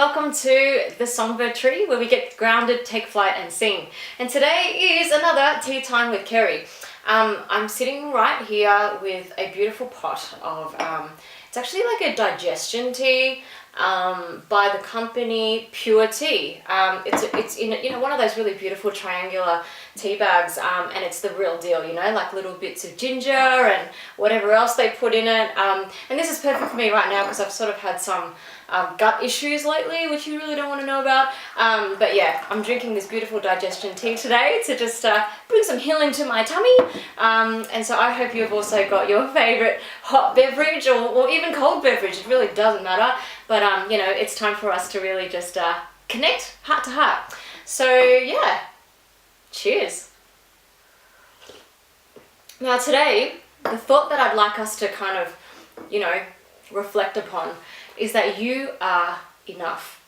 welcome to the Songbird tree where we get grounded, take flight and sing. And today is another tea time with Kerri. I'm sitting right here with a beautiful pot of, it's actually like a digestion tea by the company Pure Tea. It's in one of those really beautiful triangular tea bags, and it's the real deal, like little bits of ginger and whatever else they put in it. And this is perfect for me right now because I've sort of had some gut issues lately, which you really don't want to know about. But yeah, I'm drinking this beautiful digestion tea today to just bring some healing to my tummy. And so I hope you've also got your favorite hot beverage or even cold beverage. It really doesn't matter. But it's time for us to really just connect heart to heart. So yeah, cheers. Now today, the thought that I'd like us to kind of, reflect upon is that you are enough.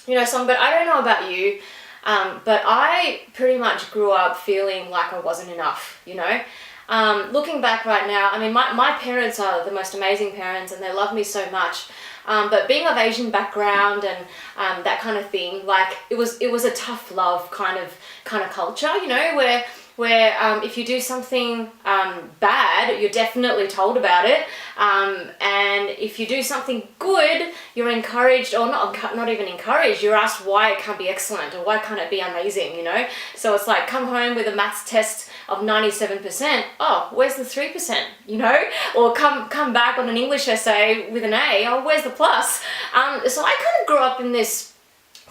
Songbird, I don't know about you, but I pretty much grew up feeling like I wasn't enough, Looking back right now, I mean, my parents are the most amazing parents and they love me so much. But being of Asian background and that kind of thing, like it was a tough love kind of culture, where if you do something bad, you're definitely told about it, and if you do something good, you're encouraged, or not even encouraged, you're asked why it can't be excellent or why can't it be amazing, So it's like, come home with a maths test of 97%, oh, where's the 3%, or come back on an English essay with an A, oh, where's the plus? So I kind of grew up in this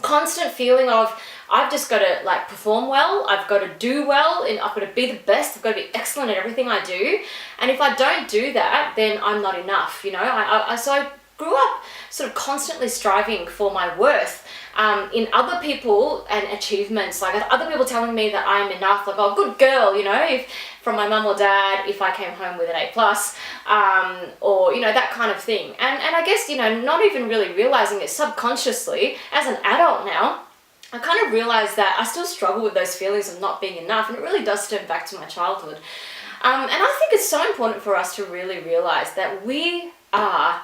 constant feeling of, I've just got to perform well, I've got to do well, and I've got to be the best, I've got to be excellent at everything I do. And if I don't do that, then I'm not enough, So I grew up sort of constantly striving for my worth in other people and achievements, like other people telling me that I'm enough, like, oh, good girl, if from my mum or dad, if I came home with an A+, or, that kind of thing. And I guess, not even really realizing it subconsciously, as an adult now, I kind of realized that I still struggle with those feelings of not being enough, and it really does stem back to my childhood. And I think it's so important for us to really realize that we are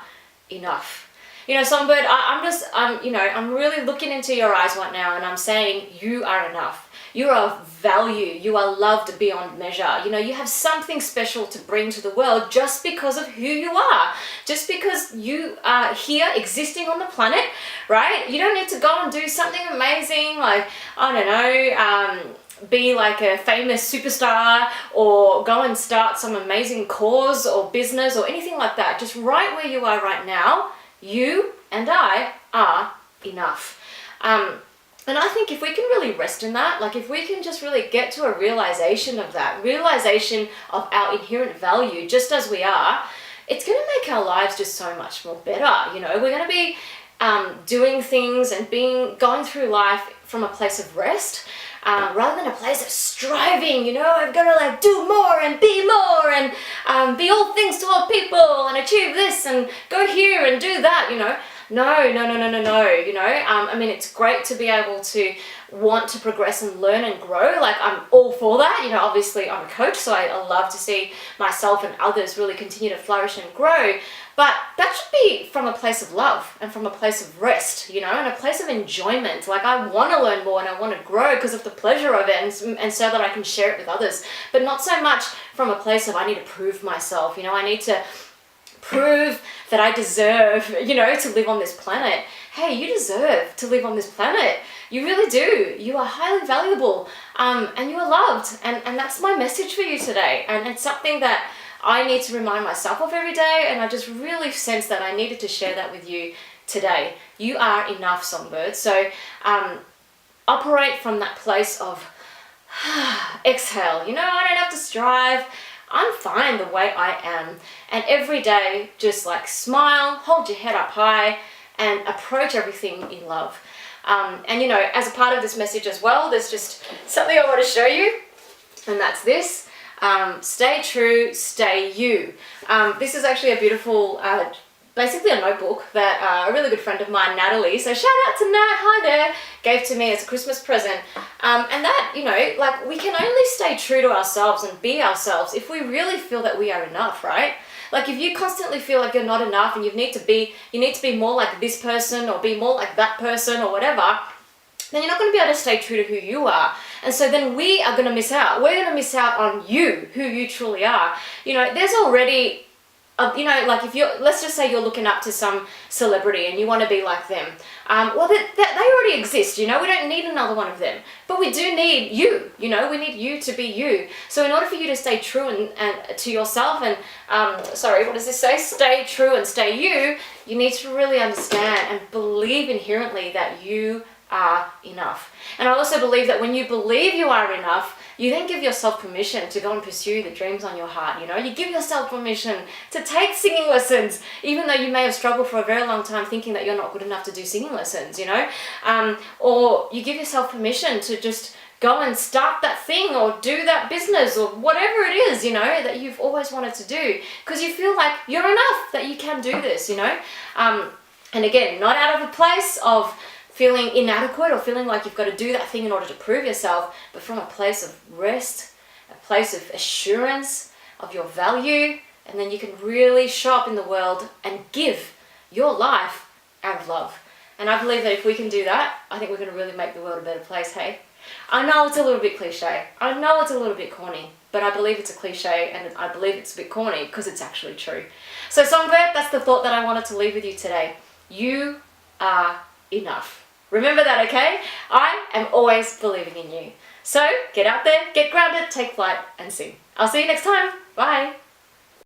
enough. Songbird, I'm really looking into your eyes right now and I'm saying you are enough. You are of value. You are loved beyond measure. You have something special to bring to the world just because of who you are. Just because you are here existing on the planet, right? You don't need to go and do something amazing like, I don't know, be like a famous superstar or go and start some amazing cause or business or anything like that. Just right where you are right now, you and I are enough. And I think if we can really rest in that, like if we can just really get to a realization of that, realization of our inherent value just as we are, it's going to make our lives just so much more better. We're going to be doing things and going through life from a place of rest, rather than a place of striving, I've got to do more and be more and be all things to all people and achieve this and go here and do that, No. I mean, it's great to be able to want to progress and learn and grow. Like, I'm all for that. Obviously I'm a coach, so I love to see myself and others really continue to flourish and grow. But that should be from a place of love and from a place of rest, and a place of enjoyment. Like, I want to learn more and I want to grow because of the pleasure of it and so that I can share it with others. But not so much from a place of I need to prove myself, I need to prove that I deserve, to live on this planet. Hey, you deserve to live on this planet. You really do. You are highly valuable, and you are loved. And that's my message for you today. And it's something that I need to remind myself of every day, and I just really sense that I needed to share that with you today. You are enough, Songbird. So operate from that place of exhale. I don't have to strive. I'm fine the way I am. And every day, just smile, hold your head up high, and approach everything in love. And as a part of this message as well, there's just something I want to show you, and that's this. Stay true, stay you. This is actually a beautiful, basically a notebook that a really good friend of mine, Natalie, so shout out to Nat, hi there, gave to me as a Christmas present. And that, we can only stay true to ourselves and be ourselves if we really feel that we are enough, right? Like if you constantly feel like you're not enough and you need to be more like this person or be more like that person or whatever, then you're not going to be able to stay true to who you are. And so then we are going to miss out. We're going to miss out on you, who you truly are. There's already, like if let's just say you're looking up to some celebrity and you want to be like them. Well, they already exist, we don't need another one of them. But we do need you, we need you to be you. So in order for you to stay true and to yourself and, what does this say? Stay true and stay you, you need to really understand and believe inherently that you are enough. And I also believe that when you believe you are enough, you then give yourself permission to go and pursue the dreams on your heart. You give yourself permission to take singing lessons, even though you may have struggled for a very long time thinking that you're not good enough to do singing lessons, or you give yourself permission to just go and start that thing or do that business or whatever it is, that you've always wanted to do, because you feel like you're enough, that you can do this, and again, not out of a place of feeling inadequate or feeling like you've got to do that thing in order to prove yourself, but from a place of rest, a place of assurance of your value, and then you can really show up in the world and give your life out of love. And I believe that if we can do that, I think we're going to really make the world a better place, hey? I know it's a little bit cliche. I know it's a little bit corny, but I believe it's a cliche and I believe it's a bit corny because it's actually true. So Songbird, that's the thought that I wanted to leave with you today. You are enough. Remember that, okay? I am always believing in you. So get out there, get grounded, take flight, and sing. I'll see you next time. Bye.